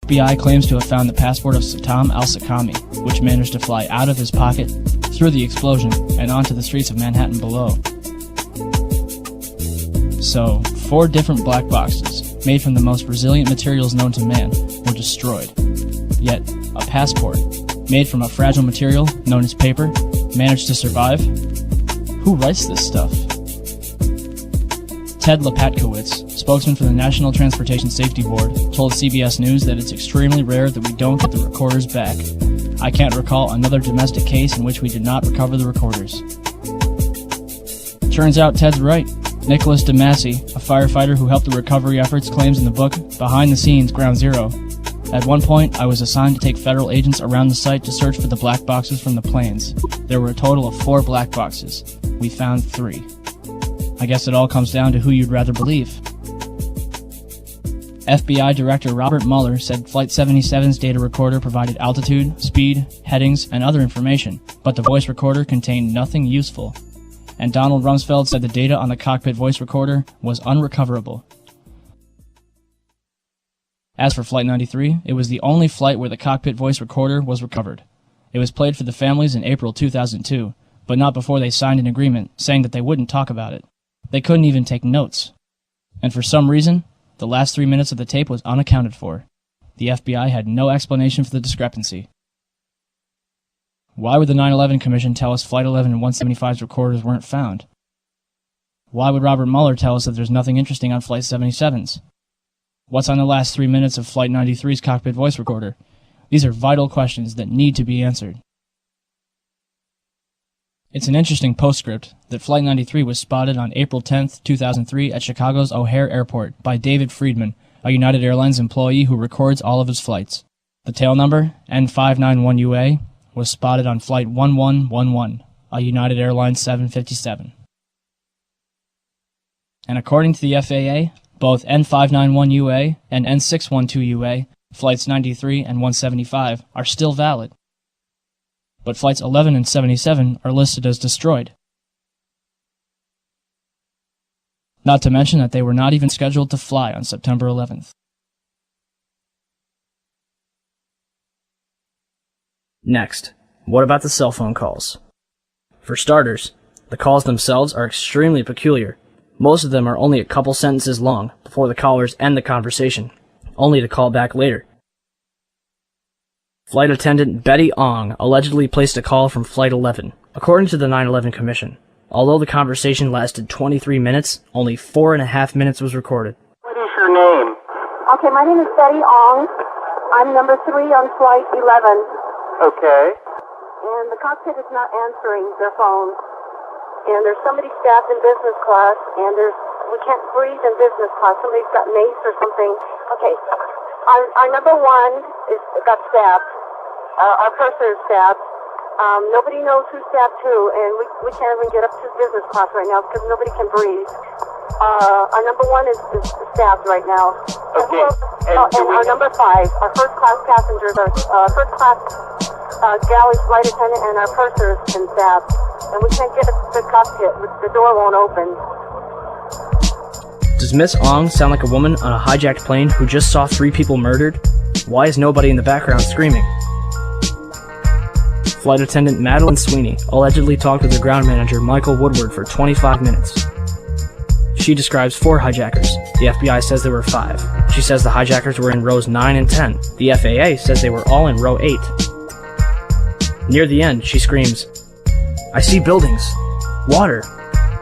FBI claims to have found the passport of Saddam al-Sakami, which managed to fly out of his pocket, through the explosion, and onto the streets of Manhattan below. So, 4 different black boxes, made from the most resilient materials known to man, were destroyed. Yet, a passport, made from a fragile material known as paper, managed to survive? Who writes this stuff? Ted Lepatkowitz, spokesman for the National Transportation Safety Board, told CBS News that it's extremely rare that we don't get the recorders back. I can't recall another domestic case in which we did not recover the recorders. Turns out Ted's right. Nicholas DeMasi, a firefighter who helped the recovery efforts, claims in the book, Behind the Scenes, Ground Zero, "At one point, I was assigned to take federal agents around the site to search for the black boxes from the planes. There were a total of 4 black boxes. We found 3. I guess it all comes down to who you'd rather believe." FBI Director Robert Mueller said Flight 77's data recorder provided altitude, speed, headings, and other information, but the voice recorder contained nothing useful. And Donald Rumsfeld said the data on the cockpit voice recorder was unrecoverable. As for Flight 93, it was the only flight where the cockpit voice recorder was recovered. It was played for the families in April 2002, but not before they signed an agreement saying that they wouldn't talk about it. They couldn't even take notes. And for some reason, the last 3 minutes of the tape was unaccounted for. The FBI had no explanation for the discrepancy. Why would the 9/11 Commission tell us Flight 11 and 175's recorders weren't found? Why would Robert Mueller tell us that there's nothing interesting on Flight 77's? What's on the last 3 minutes of Flight 93's cockpit voice recorder? These are vital questions that need to be answered. It's an interesting postscript that Flight 93 was spotted on April 10, 2003 at Chicago's O'Hare Airport by David Friedman, a United Airlines employee who records all of his flights. The tail number, N591UA, was spotted on Flight 1111, a United Airlines 757. And according to the FAA, both N591UA and N612UA, Flights 93 and 175, are still valid. But Flights 11 and 77 are listed as destroyed. Not to mention that they were not even scheduled to fly on September 11th. Next, what about the cell phone calls? For starters, the calls themselves are extremely peculiar. Most of them are only a couple sentences long before the callers end the conversation, only to call back later. Flight attendant Betty Ong allegedly placed a call from Flight 11. According to the 9/11 Commission, although the conversation lasted 23 minutes, only 4.5 minutes was recorded. What is your name? Okay, my name is Betty Ong. I'm number 3 on Flight 11. Okay. And the cockpit is not answering their phone. And there's somebody staffed in business class, and we can't breathe in business class. Somebody's got mace or something. Okay, our number 1 got stabbed. Our purser is stabbed. Nobody knows who stabbed who, and we can't even get up to business class right now because nobody can breathe. Our number 1 is stabbed right now. Okay. And our number 5, our first class passengers, our first class galley flight attendant and our purser has been stabbed. And we can't get the cockpit. The door won't open. Does Miss Ong sound like a woman on a hijacked plane who just saw 3 people murdered? Why is nobody in the background screaming? Flight attendant Madeline Sweeney allegedly talked with the ground manager Michael Woodward for 25 minutes. She describes 4 hijackers. The FBI says there were 5. She says the hijackers were in rows 9 and 10. The FAA says they were all in row 8. Near the end, she screams, "I see buildings. Water.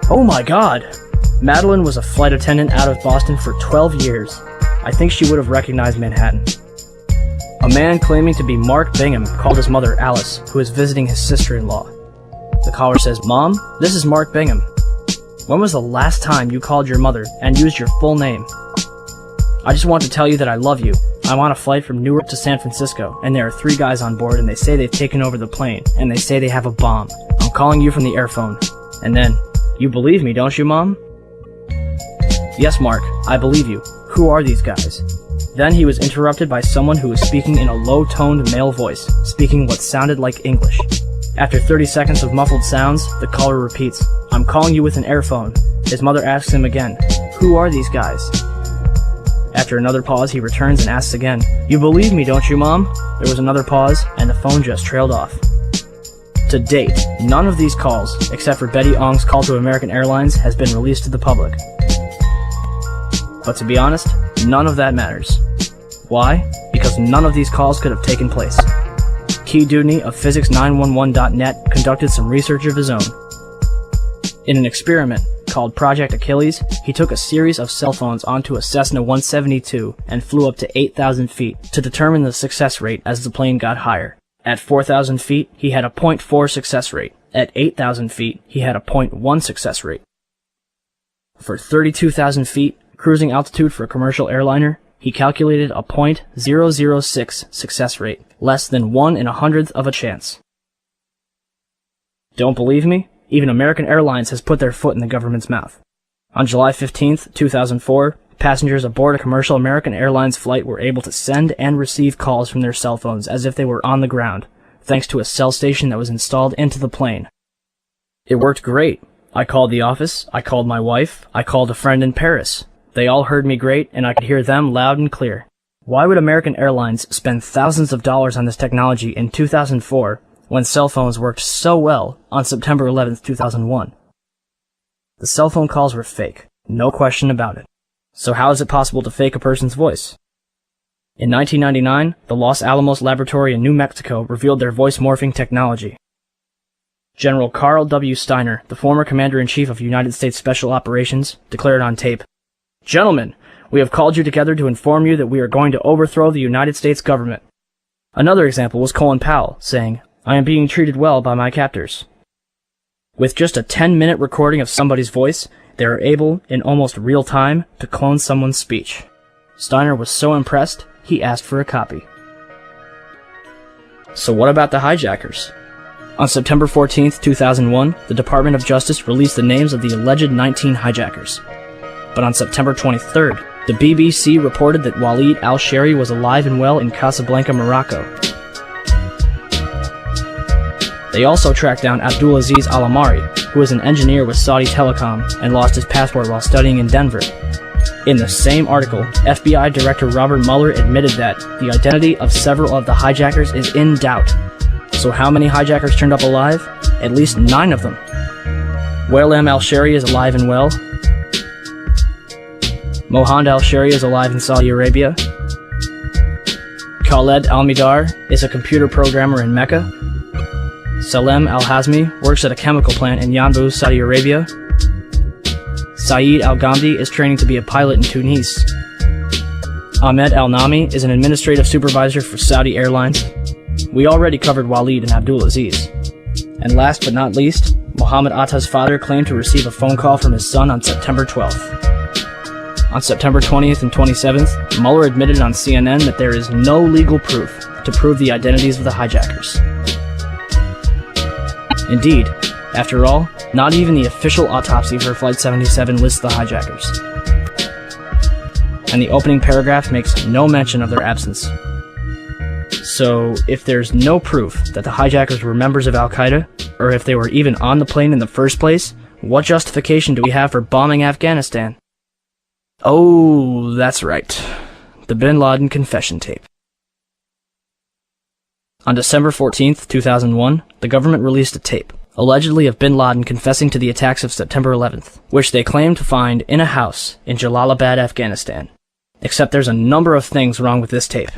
Oh my God!" Madeline was a flight attendant out of Boston for 12 years. I think she would have recognized Manhattan. A man claiming to be Mark Bingham called his mother Alice, who is visiting his sister-in-law. The caller says, "Mom, this is Mark Bingham. When was the last time you called your mother and used your full name? I just want to tell you that I love you. I'm on a flight from Newark to San Francisco, and there are 3 guys on board, and they say they've taken over the plane, and they say they have a bomb. I'm calling you from the airphone." And then, "You believe me, don't you, Mom?" "Yes, Mark, I believe you. Who are these guys?" Then he was interrupted by someone who was speaking in a low-toned male voice, speaking what sounded like English. After 30 seconds of muffled sounds, the caller repeats, "I'm calling you with an airphone." His mother asks him again, "Who are these guys?" After another pause, he returns and asks again, "You believe me, don't you, Mom?" There was another pause, and the phone just trailed off. To date, none of these calls, except for Betty Ong's call to American Airlines, has been released to the public. But to be honest, none of that matters. Why? Because none of these calls could have taken place. Key Dudney of Physics911.net conducted some research of his own. In an experiment called Project Achilles, he took a series of cell phones onto a Cessna 172 and flew up to 8,000 feet to determine the success rate as the plane got higher. At 4,000 feet, he had a 0.4 success rate. At 8,000 feet, he had a 0.1 success rate. For 32,000 feet, cruising altitude for a commercial airliner, he calculated a 0.006 success rate, less than 1 in 100th of a chance. Don't believe me? Even American Airlines has put their foot in the government's mouth. On July 15th, 2004, passengers aboard a commercial American Airlines flight were able to send and receive calls from their cell phones as if they were on the ground, thanks to a cell station that was installed into the plane. It worked great. I called the office, I called my wife, I called a friend in Paris. They all heard me great, and I could hear them loud and clear. Why would American Airlines spend thousands of dollars on this technology in 2004 when cell phones worked so well on September 11th, 2001? The cell phone calls were fake, no question about it. So how is it possible to fake a person's voice? In 1999, the Los Alamos Laboratory in New Mexico revealed their voice morphing technology. General Carl W. Steiner, the former Commander-in-Chief of United States Special Operations, declared on tape, "Gentlemen, we have called you together to inform you that we are going to overthrow the United States government." Another example was Colin Powell, saying, "I am being treated well by my captors." With just a 10-minute recording of somebody's voice, they are able, in almost real time, to clone someone's speech. Steiner was so impressed, he asked for a copy. So what about the hijackers? On September 14th, 2001, the Department of Justice released the names of the alleged 19 hijackers. But on September 23rd, the BBC reported that Walid al-Shari was alive and well in Casablanca, Morocco. They also tracked down Abdulaziz Al-Amari, who was an engineer with Saudi Telecom and lost his passport while studying in Denver. In the same article, FBI Director Robert Mueller admitted that the identity of several of the hijackers is in doubt. So how many hijackers turned up alive? At least 9 of them. Wael al-Shari is alive and well. Mohand al-Shari is alive in Saudi Arabia. Khaled al-Midar is a computer programmer in Mecca. Salem al-Hazmi works at a chemical plant in Yanbu, Saudi Arabia. Saeed al-Ghamdi is training to be a pilot in Tunis. Ahmed al-Nami is an administrative supervisor for Saudi Airlines. We already covered Walid and Abdulaziz. And last but not least, Mohammed Atta's father claimed to receive a phone call from his son on September 12th. On September 20th and 27th, Mueller admitted on CNN that there is no legal proof to prove the identities of the hijackers. Indeed, after all, not even the official autopsy for Flight 77 lists the hijackers. And the opening paragraph makes no mention of their absence. So, if there's no proof that the hijackers were members of Al-Qaeda, or if they were even on the plane in the first place, what justification do we have for bombing Afghanistan? Oh, that's right. The Bin Laden confession tape. On December 14th, 2001, the government released a tape, allegedly of Bin Laden confessing to the attacks of September 11th, which they claimed to find in a house in Jalalabad, Afghanistan. Except there's a number of things wrong with this tape.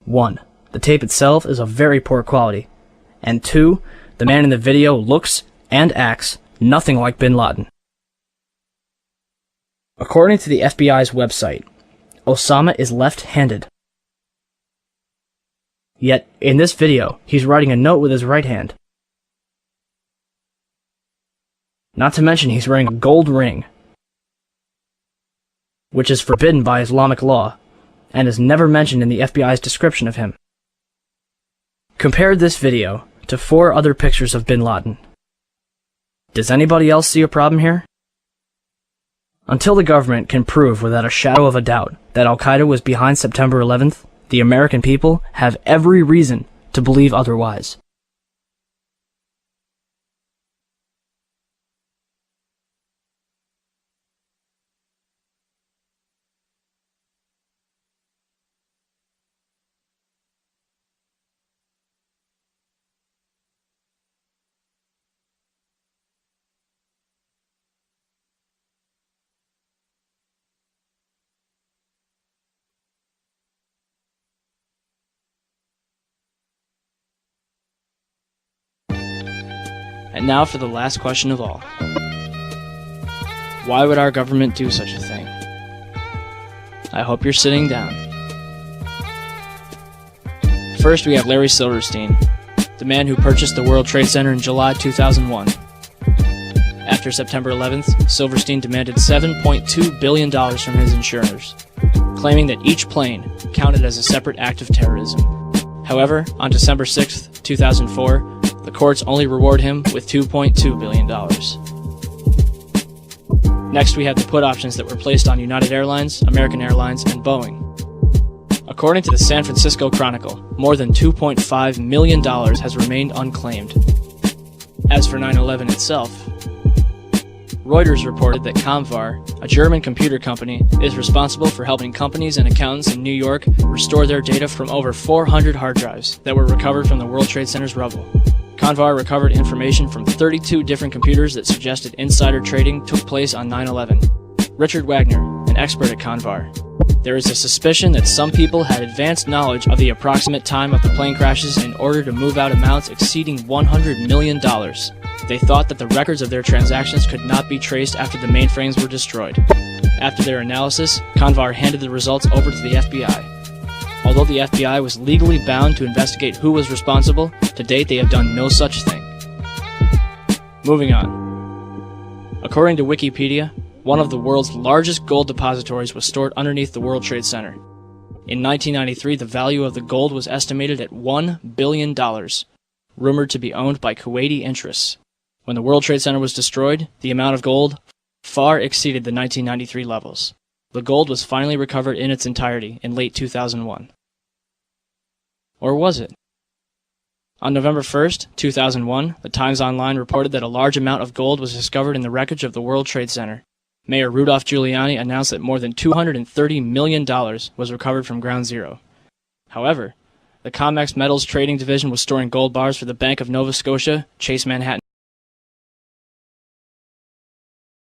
1. The tape itself is of very poor quality. And 2. The man in the video looks and acts nothing like Bin Laden. According to the FBI's website, Osama is left-handed. Yet, in this video, he's writing a note with his right hand. Not to mention he's wearing a gold ring, which is forbidden by Islamic law, and is never mentioned in the FBI's description of him. Compare this video to 4 other pictures of Bin Laden. Does anybody else see a problem here? Until the government can prove without a shadow of a doubt that Al-Qaeda was behind September 11th, the American people have every reason to believe otherwise. And now for the last question of all. Why would our government do such a thing? I hope you're sitting down. First, we have Larry Silverstein, the man who purchased the World Trade Center in July 2001. After September 11th, Silverstein demanded $7.2 billion from his insurers, claiming that each plane counted as a separate act of terrorism. However, on December 6, 2004, the courts only reward him with $2.2 billion. Next, we have the put options that were placed on United Airlines, American Airlines, and Boeing. According to the San Francisco Chronicle, more than $2.5 million has remained unclaimed. As for 9/11 itself, Reuters reported that Comvar, a German computer company, is responsible for helping companies and accountants in New York restore their data from over 400 hard drives that were recovered from the World Trade Center's rubble. Comvar recovered information from 32 different computers that suggested insider trading took place on 9/11. Richard Wagner, an expert at Comvar. There is a suspicion that some people had advanced knowledge of the approximate time of the plane crashes in order to move out amounts exceeding $100 million. They thought that the records of their transactions could not be traced after the mainframes were destroyed. After their analysis, Comvar handed the results over to the FBI. Although the FBI was legally bound to investigate who was responsible, to date they have done no such thing. Moving on. According to Wikipedia, one of the world's largest gold depositories was stored underneath the World Trade Center. In 1993, the value of the gold was estimated at $1 billion, rumored to be owned by Kuwaiti interests. When the World Trade Center was destroyed, the amount of gold far exceeded the 1993 levels. The gold was finally recovered in its entirety in late 2001. Or was it? On November 1st, 2001, the Times Online reported that a large amount of gold was discovered in the wreckage of the World Trade Center. Mayor Rudolph Giuliani announced that more than $230 million was recovered from Ground Zero. However, the COMEX Metals Trading Division was storing gold bars for the Bank of Nova Scotia, Chase Manhattan